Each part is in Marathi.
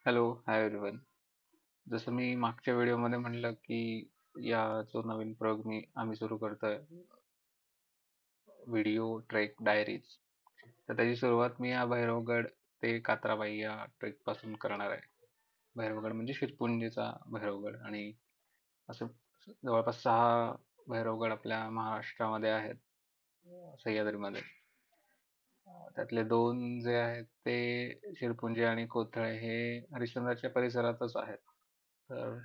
Hello, hi everyone. जसं मी मागच्या व्हिडिओमध्ये म्हणलं की या जो नवीन प्रयोग आम्ही सुरू करतोय, व्हिडिओ ट्रेक डायरीज, तर त्याची सुरुवात मी या भैरवगड ते कात्राबाई या ट्रेक पासून करणार आहे. भैरवगड म्हणजे शिरपुंजीचा भैरवगड, आणि असं जवळपास 6 भैरवगड आपल्या महाराष्ट्रामध्ये आहेत, सह्याद्रीमध्ये. त्यातले 2 जे आहेत ते शिरपुंजी आणि कोथळे हे हरिश्चंद्राच्या परिसरातच आहेत. तर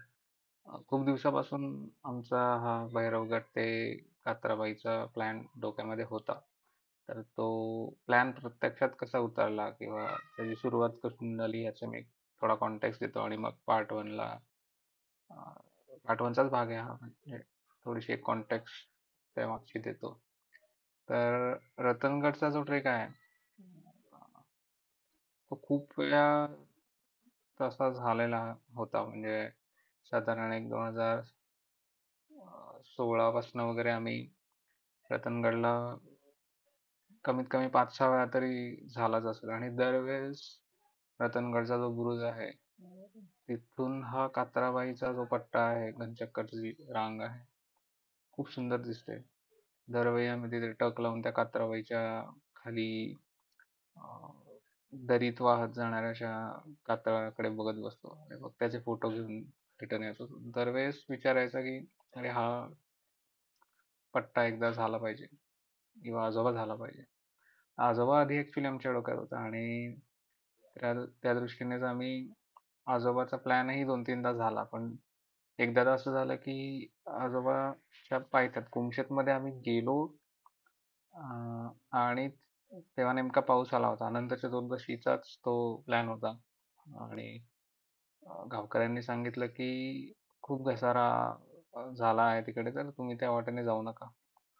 खूप दिवसापासून आमचा हा भैरवगड ते कात्राबाईचा प्लॅन डोक्यामध्ये होता. तर तो प्लॅन प्रत्यक्षात कसा उतरला किंवा त्याची सुरुवात कुठून झाली याचा मी थोडा कॉन्टेक्स्ट देतो, आणि मग पार्ट वनचाच भाग आहे हा, म्हणजे थोडीशी एक कॉन्टेक्स्ट त्यामागची देतो. तर रतनगडचा जो ट्रेक आहे, तो खूप वेळा तसा झालेला होता. म्हणजे साधारण एक 2016 पासून वगैरे आम्ही रतनगडला कमीत कमी 5-6 वेळा तरी झालाच असेल, आणि दरवेळेस रतनगडचा जो बुरुज आहे तिथून हा कात्राबाईचा जो पट्टा आहे, घनचक्करची रांग आहे, खूप सुंदर दिसते. दरवेळी आम्ही तिथे टक लावून त्या कात्राबाईच्या खाली दरीत वाहत जाणाऱ्या अशा कातळाकडे बघत बसतो आणि मग त्याचे फोटो घेऊन रिटर्न येतो. दरवेळेस विचार यायचा की अरे हा पट्टा एकदा झाला पाहिजे किंवा आजोबा झाला पाहिजे. आजोबा आधी ऍक्च्युली आमच्या डोक्यात होता, आणि त्या त्या दृष्टीनेच आम्ही आजोबाचा प्लॅनही 2-3दा झाला. पण एकदा तर असं झालं की आजोबाच्या पायथ्यात कुमशेतमध्ये आम्ही गेलो, आणि तेव्हा नेमका पाऊस आला होता. नंतरच्या 2 वर्षीचाच तो प्लॅन होता, आणि गावकऱ्यांनी सांगितलं की खूप घसारा झाला आहे तिकडे, तर तुम्ही त्या वाटेने जाऊ नका.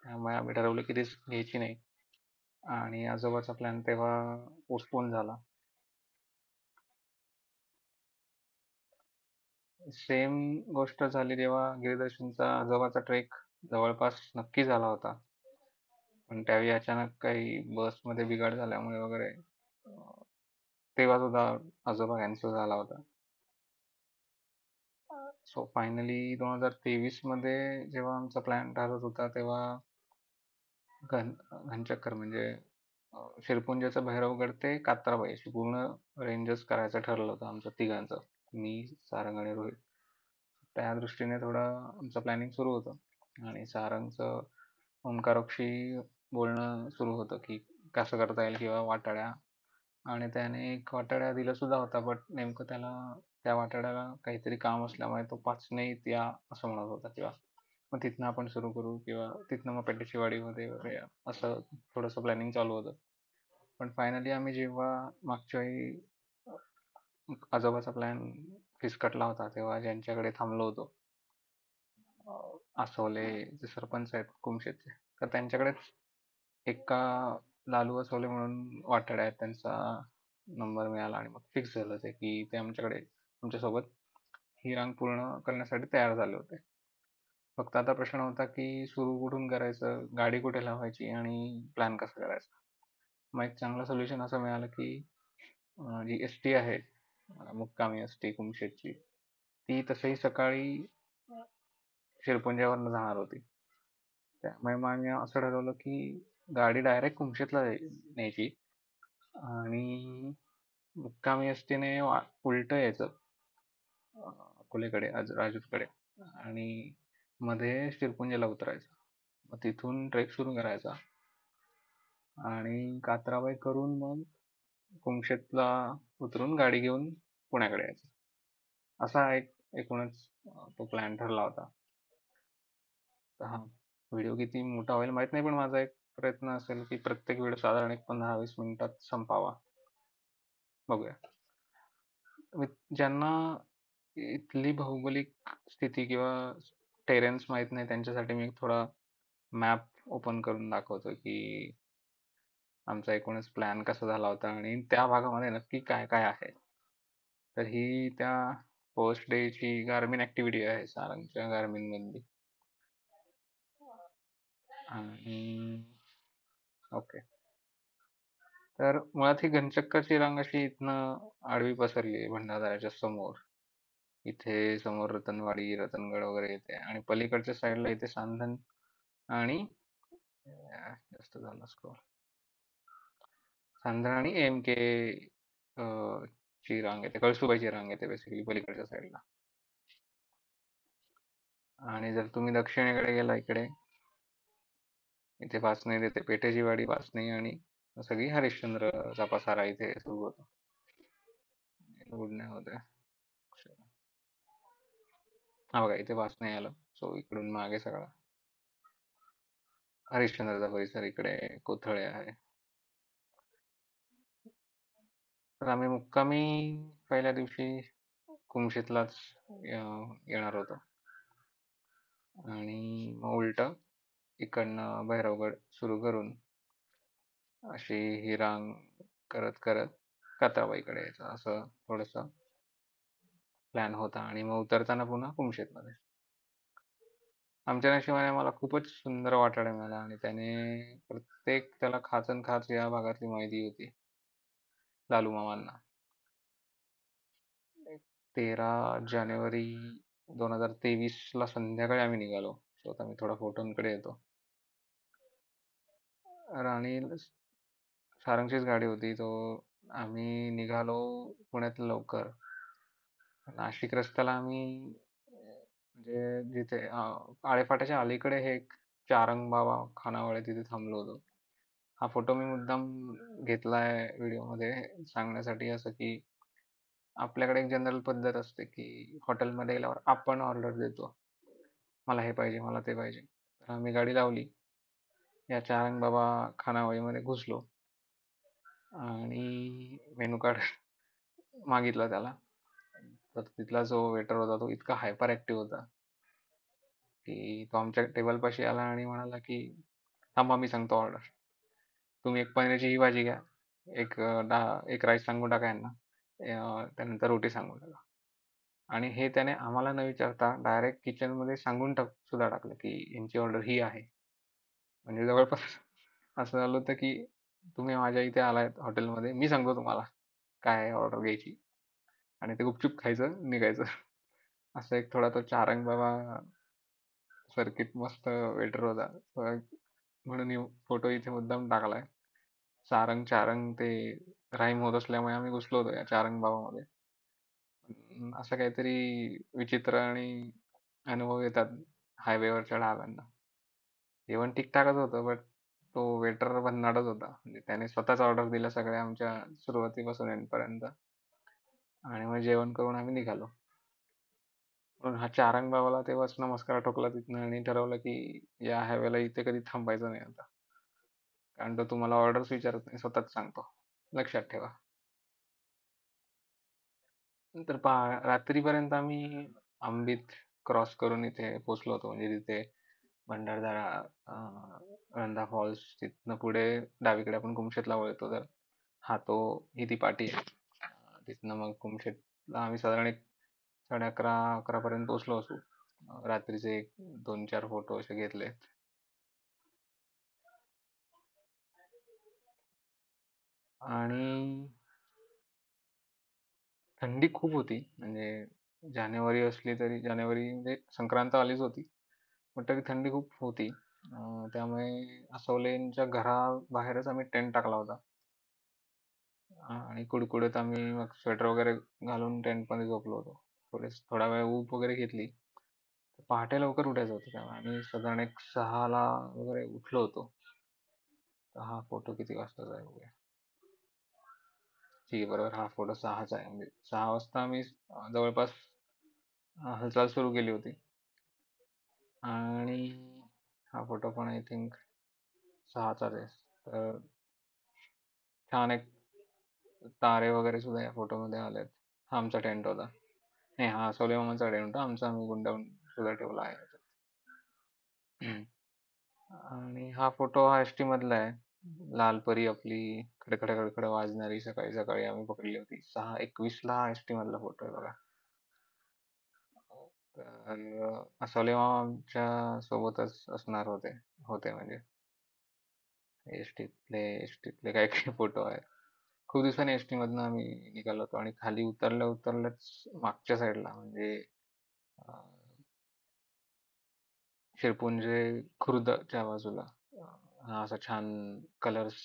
त्यामुळे आम्ही ठरवलं की रिस्क घ्यायची नाही, आणि आजोबाचा प्लॅन तेव्हा पोस्टपोन झाला. सेम गोष्ट झाली जेव्हा गिरिदर्शनचा आजोबाचा ट्रेक जवळपास नक्की झाला होता. पण त्यावेळी अचानक काही बसमध्ये बिघाड झाल्यामुळे वगैरे तेव्हा सुद्धा आजोबा कॅन्सल झाला होता. सो फायनली 2023 मध्ये जेव्हा आमचा प्लॅन ठरत होता, तेव्हा घनचक्कर म्हणजे शिरपुंजीचा भैरवगड ते कात्राबाई अशी पूर्ण रेंजच करायचं ठरलं होतं आमचं तिघांचं, मी, सारंग आणि रोहित. त्या दृष्टीने थोडं आमचं प्लॅनिंग सुरू होतं, आणि सारंगचं ओंकारोक्षी बोलणं सुरू होतं की कसं करता येईल किंवा वाटाड्या, आणि त्याने एक वाटाड्या दिला सुद्धा होता, बट नेमकं त्याला त्या वाटाड्याला काहीतरी काम असल्यामुळे तो 5 नाहीत या असं म्हणत होता. किंवा मग तिथनं आपण सुरू करू, किंवा तिथनं मग पेट्याची वाडीमध्ये वगैरे असं थोडंसं प्लॅनिंग चालू होतं. पण फायनली आम्ही जेव्हा मागच्या वेळी आजोबाचा प्लॅन फिसकटला होता, तेव्हा ज्यांच्याकडे थांबलो होतो, आसवले जे सरपंच आहेत कुमशेतचे, तर त्यांच्याकडेच एका लालू आसवले म्हणून वाटाडे आहेत, त्यांचा नंबर मिळाला, आणि मग फिक्स झालं ते की ते आमच्यासोबत ही रांग पूर्ण करण्यासाठी तयार झाले होते. फक्त आता प्रश्न होता की सुरू कुठून करायचं, गाडी कुठे लावायची, आणि प्लॅन कसा करायचा. मग एक चांगलं सोल्युशन असं मिळालं की जी एस टी आहे, मुक्कामी एस टी कुमशेतची, ती तसंही सकाळी शिरपुंज्यावरनं जाणार होती. त्यामुळे मग आम्ही असं ठरवलं की गाडी डायरेक्ट कुमशेतला न्यायची, आणि मुक्कामी एस टीने उलटं यायचं अकोलेकडे, राजूरकडे, आणि मध्ये शिरपुंजीला उतरायचं. मग तिथून ट्रेक सुरू करायचा, आणि कात्राबाई करून मग कुमशेतला उतरून गाडी घेऊन पुण्याकडे यायचं. असा एक एकूणच तो प्लॅन ठरला होता. तर हा व्हिडिओ किती मोठा होईल माहित नाही, पण माझा एक प्रयत्न असेल की प्रत्येक व्हिडिओ साधारण एक 15-20 मिनिटात संपावा. बघूया. ज्यांना इथली भौगोलिक स्थिती किंवा टेरेन्स माहित नाही, त्यांच्यासाठी मी एक थोडा मॅप ओपन करून दाखवतो की आमचा एकूणच प्लॅन कसा झाला होता, आणि त्या भागामध्ये नक्की काय काय आहे. तर ही त्या फर्स्ट डेची गार्मिन ऍक्टिव्हिटी आहे, सारंगच्या गार्मिन मधली. आणि ओके, तर मुळात ही घनचक्करची रांग अशी इथनं आडवी पसरली आहे भंडारदऱ्याच्या समोर. इथे समोर रतनवाडी, रतनगड वगैरे येते आणि पलीकडच्या साईडला इथे सांधन आणि जास्त झाला स्क्रॉल. सांधन आणि एम के ची रांग येते, कळसुबाईची रांग येते बेसिकली पलीकडच्या साईडला. आणि जर तुम्ही दक्षिणेकडे गेला इकडे, इथे वासने येते, पेठेची वाडी, वासने आणि सगळी हरिश्चंद्रचा पसारा इथे सुरू होतो. गुडण्या होत्या. हा बघा इथे वासने आलं, सो इकडून मागे सगळा हरिश्चंद्रचा परिसर, इकडे कोथळे आहे. तर आम्ही मुक्कामी पहिल्या दिवशी कुमशीतलाच येणार होतो आणि मग उलट इकडनं भैरवगड सुरू करून अशी ही रांग करत करत कात्राबाईकडे यायचं, असं थोडस प्लॅन होता. आणि मग उतरताना पुन्हा कुमशीतमध्ये. आमच्या नशिबाने मला खूपच सुंदर वाटाडा मिळाला आणि प्रत्येक त्याला खाचन खाच या भागातली माहिती होती लालू मामांना. 13 जानेवारी 2023 ला संध्याकाळी आम्ही निघालो. सो आता मी थोडा फोटोंकडे येतो. राणी सारंगचीच गाडी होती. तो आम्ही निघालो पुण्यात लवकर. नाशिक रस्त्याला आम्ही म्हणजे जिथे आळेफाट्याच्या अलीकडे हे एक चारंग बाबा खानावळ आहे, तिथे थांबलो होतो. हा फोटो मी मुद्दाम घेतलाय व्हिडिओ मध्ये सांगण्यासाठी, असं की आपल्याकडे एक जनरल पद्धत असते की हॉटेलमध्ये गेल्यावर आपण ऑर्डर देतो, मला हे पाहिजे, मला ते पाहिजे. तर आम्ही गाडी लावली, या चारंग बाबा खानावळीमध्ये घुसलो आणि मेनू कार्ड मागितला त्याला. तर तिथला जो वेटर होता तो इतका हायपर ऍक्टिव्ह होता की तो आमच्या टेबल पाशी आला आणि म्हणाला की थांबा मी सांगतो ऑर्डर, तुम्ही एक पनीरची ही भाजी घ्या, एक राईस सांगून टाका यांना, त्यानंतर रोटी सांगून टाका. आणि हे त्याने आम्हाला न विचारता डायरेक्ट किचन मध्ये सांगून सुद्धा टाकलं की यांची ऑर्डर ही आहे. म्हणजे जवळपास असं झालं होतं की तुम्ही माझ्या इथे आलायत हॉटेलमध्ये, मी सांगतो तुम्हाला काय ऑर्डर घ्यायची आणि ते गुपचूप खायचं निघायचं. असं एक थोडा तो चारंग बाबा सर्किट मस्त वेटर होता. म्हणून फोटो इथे मुद्दाम टाकलाय. सारंग चारंग ते राईम होत असल्यामुळे आम्ही घुसलो होतो या चारंग बाबामध्ये. असं काहीतरी विचित्र आणि अनुभव येतात हायवेवरच्या ढाब्यांना. जेवण ठीकठाकच होतं, बट तो वेटर भन्नाटच होता. म्हणजे त्याने स्वतःच ऑर्डर दिल्या सगळ्या आमच्या सुरुवातीपासून एंडपर्यंत. आणि मग जेवण करून आम्ही निघालो. म्हणून हा चारंग बाबाला तेव्हाच नमस्कार ठोकला तिथनं आणि ठरवलं की या हायवेला इथे कधी थांबायचं नाही आता, कारण तो तुम्हाला ऑर्डर्स विचारत नाही, स्वतःच सांगतो, लक्षात ठेवा. नंतर रात्रीपर्यंत आम्ही आंबीत क्रॉस करून इथे पोहोचलो होतो. म्हणजे तिथे भंडारदरा, रंधा फॉल्स, तिथनं पुढे डावीकडे आपण कुमशेतला वळतो तर हा तो ही ती पाटी आहे. तिथनं मग कुमशेतला आम्ही साधारण 11:30 पर्यंत पोहोचलो असू. रात्रीचे एक 2-4 फोटो असे घेतले. आणि थंडी खूप होती. म्हणजे जानेवारी असली तरी, जानेवारी म्हणजे संक्रांत आलीच होती, पण तरी थंडी खूप होती. त्यामुळे असवलेंच्या घराबाहेरच आम्ही टेंट टाकला होता. आणि कुडकुडत आम्ही मग स्वेटर वगैरे घालून टेंट मध्ये झोपलो होतो. थोडा वेळ ऊब वगैरे घेतली. पहाटे लवकर उठायचं होतं, त्यामुळे आम्ही साधारण एक 6 ला वगैरे उठलो होतो. तर हा फोटो किती वाजताचा आहे बघूया. ठीक आहे, बरोबर हा फोटो 6चा आहे. म्हणजे 6 वाजता आम्ही जवळपास हालचाल सुरू केली होती. आणि हा फोटो पण आय थिंक 6चाच आहे. तर छान एक तारे वगैरे सुद्धा या फोटोमध्ये आलेत. हा आमचा टेंट होता. नाही, हा सोले मामाचा टेंट होता, आमचा आम्ही गुंडावून सुद्धा ठेवला आहे. आणि हा फोटो हा एसटी मधला आहे. लाल परी आपली खडखड खडखड वाजणारी सकाळी सकाळी आम्ही पकडली होती. 6:21 ला हा एसटी मधला फोटो आहे बघा. तर असोले मामा आमच्या सोबतच असणार होते होते म्हणजे एसटीतले काही काही फोटो आहेत. खूप दिवसांनी एसटी मधनं आम्ही निघालो होतो आणि खाली उतरल्या उतरल्याच मागच्या साईडला म्हणजे अं, शिरपुंजे खुर्दच्या बाजूला हा असा छान कलर्स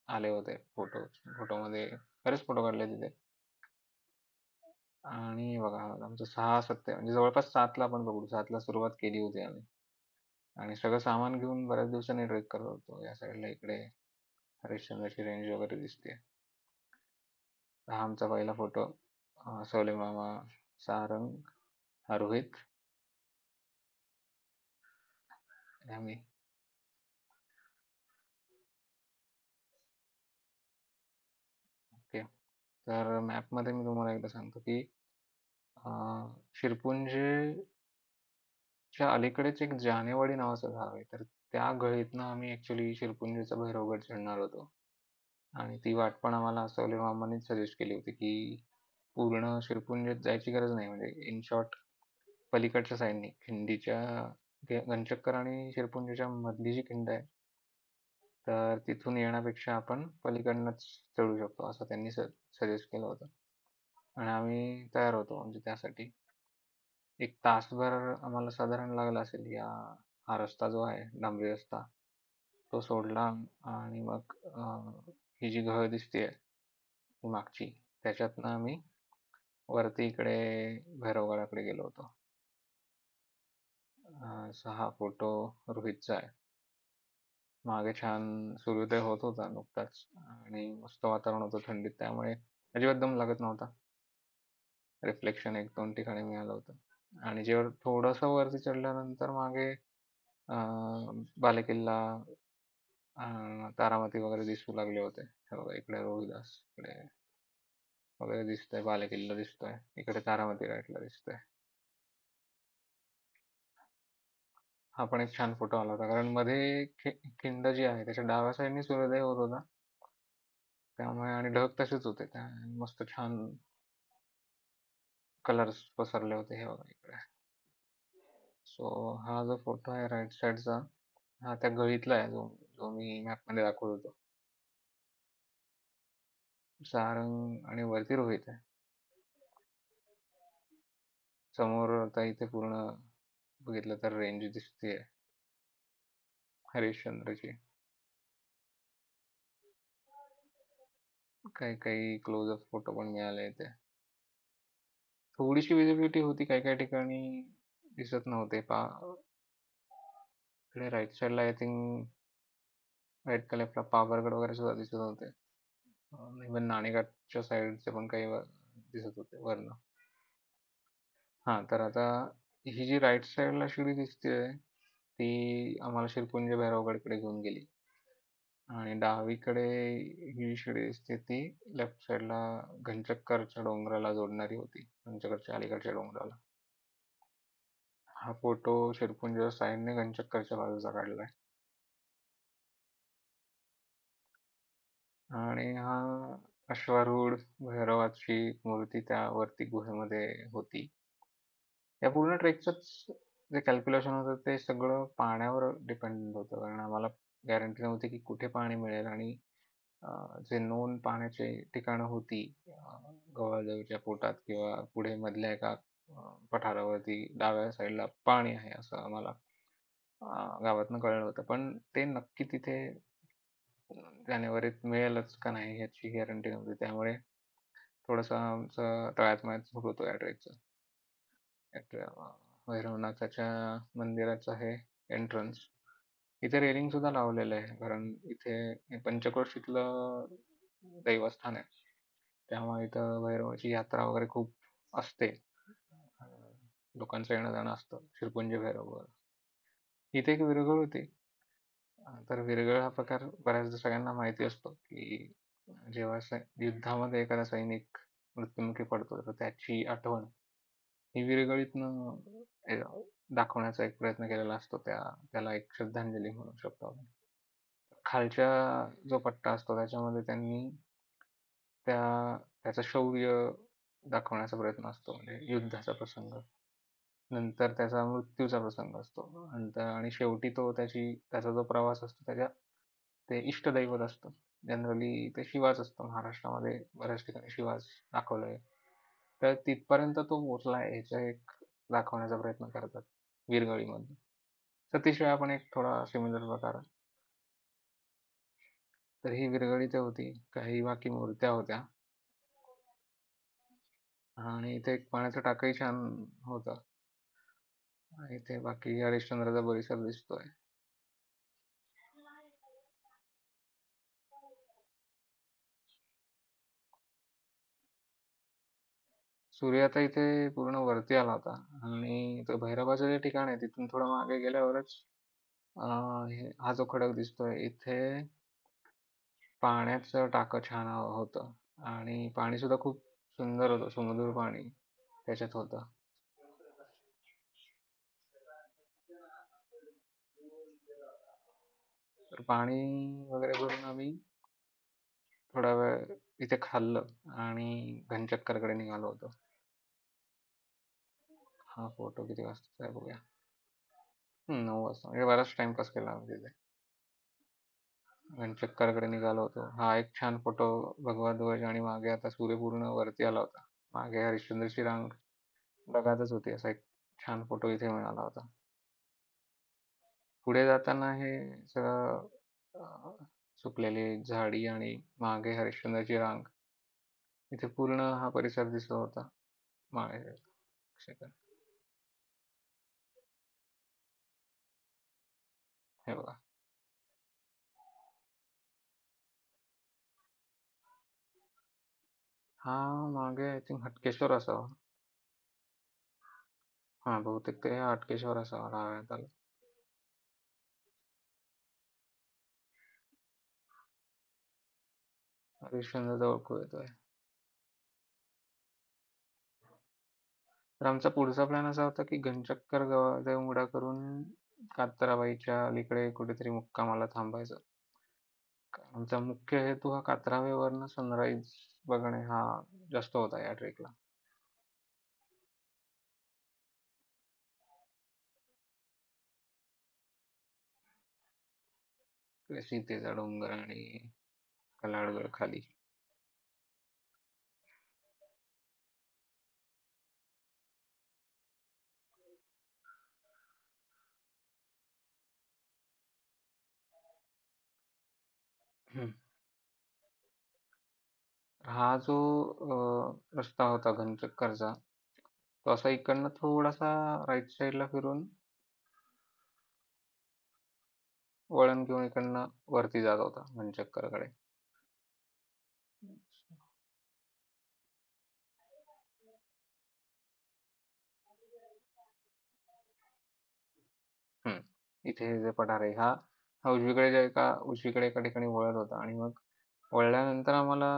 आले होते फोटोमध्ये बरेच फोटो काढले तिथे. आणि बघा आमचं 6 म्हणजे जवळपास 7ला आपण पकडू 7ला सुरुवात केली होती आम्ही आणि सगळं सामान घेऊन बऱ्याच दिवसांनी ट्रेक करत होतो या साईडला इकडे हरिश्चंद्राची रेंज वगैरे दिसते. हा आमचा पहिला फोटो सवले मामा, सारंग, हा रोहित, आम्ही. ओके. तर मॅपमध्ये मी तुम्हाला एकदा सांगतो की शिरपुंजेच्या अलीकडेच एक जानेवाडी नावाचं गाव आहे तर त्या गळीतनं आम्ही ऍक्च्युली शिरपुंजेचा भैरवगड चढणार होतो आणि ती वाट पण आम्हाला असवले मामांनीच सजेस्ट केली होती की पूर्ण शिरपुंजेत जायची गरज नाही म्हणजे इन शॉर्ट पलीकडच्या साईडनी खिंडीच्या घनचक्कर आणि शिरपुंजेच्या मधली जी खिंड आहे तर तिथून येण्यापेक्षा आपण पलीकडनंच चढू शकतो असं त्यांनी सजेस्ट केलं होतं आणि आम्ही तयार होतो म्हणजे त्यासाठी एक तासभर आम्हाला साधारण लागला असेल हा रस्ता जो आहे डांबरी रस्ता तो सोडला आणि मग ही जी घळ दिसते मागची त्याच्यातनं आम्ही वरती इकडे भैरवगडाकडे गेलो होतो. हा फोटो रोहितचा आहे. मागे छान सूर्योदय होत होता नुकताच आणि मस्त वातावरण होतं थंडीत त्यामुळे अजिबात दम लागत नव्हता. रिफ्लेक्शन एक दोन ठिकाणी मिळालं होतं आणि जेव्हा थोडंसं वरती चढल्यानंतर मागे बालेकिल्ला तारामती वगैरे दिसू लागले होते. हे बघा इकडे रोहिदास इकडे वगैरे दिसतंय बालेकिल्ला दिसतोय इकडे तारामती राईटला दिसतंय. हा पण एक छान फोटो आला होता कारण मध्ये खिंड जी आहे त्याच्या डाव्या साईडने सूर्योदय होत होता त्यामुळे आणि ढग तसेच होते त्या मस्त छान कलर्स पसरले होते हे बघा इकडे. सो हा जो फोटो आहे राईट साईडचा हा त्या गळीतला आहे जो जो मी मॅप मध्ये दाखवत होतो. सारंग आणि वरती रोहित आहे. समोर आता इथे पूर्ण बघितलं तर रेंज दिसते हरिश्चंद्रची. काही काही क्लोजअप फोटो पण मिळाले इथे. थोडीशी विजिबिलिटी होती काही काही ठिकाणी दिसत नव्हते इकडे राईट साईडला आय थिंक राईट का लेफ्टला पावरगड वगैरे सुद्धा दिसत होते. इव्हन नाणेघाटच्या साईडचे पण काही दिसत होते वरनं. हा तर आता ही जी राईट साईडला शिडी दिसते ती आम्हाला शिरपुंज भैरवगडकडे घेऊन गेली आणि डावीकडे ही शिडी दिसते ती लेफ्ट साईडला घनचक्करच्या डोंगराला जोडणारी होती घनचक्करच्या अलीकडच्या डोंगराला. हा फोटो शिरपुंजच्या साईडने घनचक्करच्या बाजूचा काढलाय आणि हा अश्वारूढ भैरवाची मूर्ती त्या वरती गुहेमध्ये होती. या पूर्ण ट्रेकचंच जे कॅल्क्युलेशन होतं ते सगळं पाण्यावर डिपेंड होतं कारण आम्हाला गॅरंटी नव्हती की कुठे पाणी मिळेल आणि जे नोन पाण्याची ठिकाणं होती गोवाळदेवीच्या पोटात किंवा पुढे मधल्या एका पठारावरती डाव्या साईडला पाणी आहे असं आम्हाला गावातनं कळलं होतं पण ते नक्की तिथे जानेवारीत मिळेलच का नाही याची गॅरंटी नव्हती त्यामुळे थोडंसं आमचं तळ्यात मळ्यात सुरू होतं या ट्रेकचं. भैरवनाथाच्या मंदिराचं हे एंट्रन्स इथे रेलिंग सुद्धा लावलेलं आहे कारण इथे पंचक्रोशीतलं दैवस्थान आहे त्यामुळे इथं भैरवाची यात्रा वगैरे खूप असते. लोकांचं येणं जाणं असतं शिरपुंज भैरववर. इथे एक विरगळ होती तर विरगळ हा प्रकार बऱ्याचदा सगळ्यांना माहिती असतो की जेव्हा युद्धामध्ये एखादा सैनिक मृत्युमुखी पडतो तर त्याची आठवण ही विरगळीतनं दाखवण्याचा एक प्रयत्न केलेला असतो त्याला एक श्रद्धांजली म्हणू शकतो आपण. खालच्या जो पट्टा असतो त्याच्यामध्ये त्यांनी त्याचं शौर्य दाखवण्याचा प्रयत्न असतो म्हणजे युद्धाचा प्रसंग नंतर त्याचा मृत्यूचा प्रसंग असतो आणि शेवटी तो त्याचा जो प्रवास असतो ते इष्टदैवत असतं जनरली ते शिवाच असतो. महाराष्ट्रामध्ये बऱ्याच ठिकाणी शिवाच दाखवलंय. तर तिथपर्यंत तो पोहोचलाय ह्याचा एक दाखवण्याचा प्रयत्न करतात विरगळीमधून. सतीशिवाय पण एक थोडा सिमिलर प्रकार. तर ही विरगळी तर होती. काही बाकी मूर्त्या होत्या आणि इथे एक पाण्याचं टाकही छान होतं. इथे बाकी हरिश्चंद्राचा परिसर दिसतोय. सूर्य आता इथे पूर्ण वरती आला होता आणि तो भैरवाचं जे ठिकाण आहे तिथून थोडं मागे गेल्यावरच हा जो खडक दिसतोय इथे पाण्याचं टाकं छान होतं आणि पाणी सुद्धा खूप सुंदर होतं. सुमधुर पाणी त्याच्यात होतं. तर पाणी वगैरे भरून आम्ही थोडा वेळ इथे खाल्लं आणि घनचक्करकडे निघालो होतो. हा फोटो किती वाजता आहे बघूया. 9 वाजता म्हणजे बराच टाइमपास केला आम्ही तिथे. घनचक्करकडे निघालो होतो. हा एक छान फोटो भगवा ध्वज आणि मागे आता सूर्य पूर्ण वरती आला होता. मागे हरिश्चंद्रची रांग ढगातच होती. असा एक छान फोटो इथे मिळाला होता. पुढे जाताना हे सगळं सुकलेली झाडी आणि मागे हरिश्चंद्रची रांग इथे पूर्ण हा परिसर दिसत होता. मागे सेकंद हे बघा. हा मागे आय थिंक हटकेश्वर असावा. हा बहुतेक ते हटकेश्वर असावा राहण्यात आलं. हरिश्चंद्र ओळखू येतोय. तर आमचा पुढचा प्लॅन असा होता की घनचक्कर देवमुडा करून कात्राबाईच्या अलीकडे कुठेतरी मुक्कामाला थांबायचं. आमचा मुख्य हेतू हा कात्राबाईवरनं सनराईज बघणे हा जास्त होता या ट्रेकला. सीतेचा डोंगर आणि कलाडगड खाली. हम्म. हा जो रस्ता होता घनचक्करचा तो असा इकडनं थोडासा राईट साईडला फिरून वळण घेऊन इकडनं वरती जात होता घनचक्करकडे. इथे जे पठार आहे हा उजवीकडे एका ठिकाणी वळत होता आणि मग वळल्यानंतर आम्हाला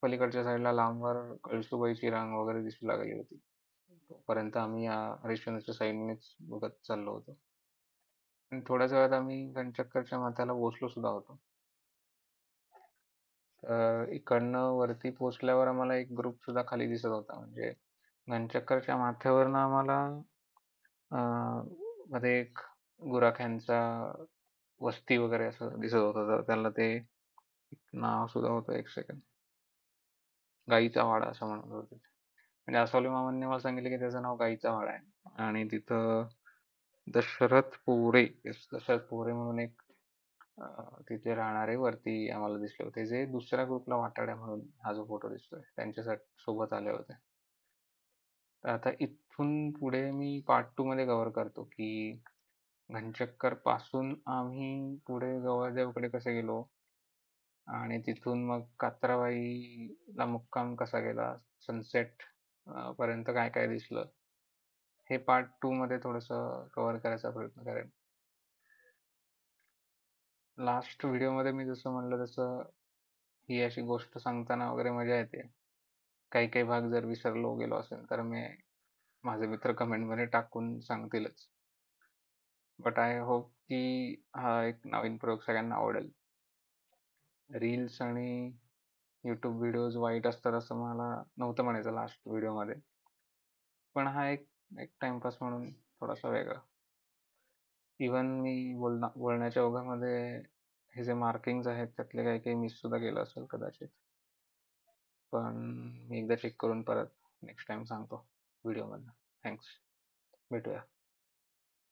पलीकडच्या साईडला लांबवर कळसुबाईची रांग वगैरे दिसू लागली होती. तोपर्यंत आम्ही या हरिश्चंद्रच्या साईडनेच बघत चाललो होतो आणि थोड्याच वेळात आम्ही घनचक्करच्या माथ्याला पोहोचलो सुद्धा होतो. इकडनं वरती पोहोचल्यावर आम्हाला एक ग्रुप सुद्धा खाली दिसत होता. म्हणजे घनचक्करच्या माथ्यावरनं आम्हाला मध्ये एक गुराख्यांचा वस्ती वगैरे असं दिसत होतं. तर त्याला ते नाव सुद्धा होतं, एक सेकंद, गाईचा वाडा असं म्हणत होते. म्हणजे आसवले मामांनी मला सांगितलं की त्याचं नाव गाईचा वाडा आहे आणि तिथं दशरथ पोरे दशरथ पोरे म्हणून एक तिथे राहणारे वरती आम्हाला दिसले होते जे दुसऱ्या ग्रुपला वाटाड्या म्हणून हा जो फोटो दिसतोय त्यांच्या सोबत आले होते. तर आता इथून पुढे मी पार्ट 2 मध्ये कव्हर करतो की घनचक्कर पासून आम्ही पुढे गव्हादेवकडे कसे गेलो आणि तिथून मग कात्राबाईला मुक्काम कसा केला, सनसेट पर्यंत काय काय दिसलं, हे पार्ट 2 मध्ये थोडस कव्हर करायचा प्रयत्न करेन. लास्ट व्हिडिओमध्ये मी जसं म्हणलं तसं ही अशी गोष्ट सांगताना वगैरे मजा येते. काही काही भाग जर विसरलो गेलो असेल तर माझे मित्र कमेंटमध्ये टाकून सांगतीलच. बट आय होप की हा एक नवीन प्रयोग सगळ्यांना आवडेल. रील्स आणि यूट्यूब व्हिडिओज वाईट असतात असं मला नव्हतं म्हणायचं लास्ट व्हिडिओमध्ये, पण हा एक एक टाइमपास म्हणून थोडासा वेगळा. इवन मी बोलण्याच्या ओघामध्ये हे जे मार्किंग्स आहेत त्यातले काही काही मिस सुद्धा केलं असेल कदाचित, पण मी एकदा चेक करून परत नेक्स्ट टाइम सांगतो व्हिडिओमधनं. थँक्स. भेटूया.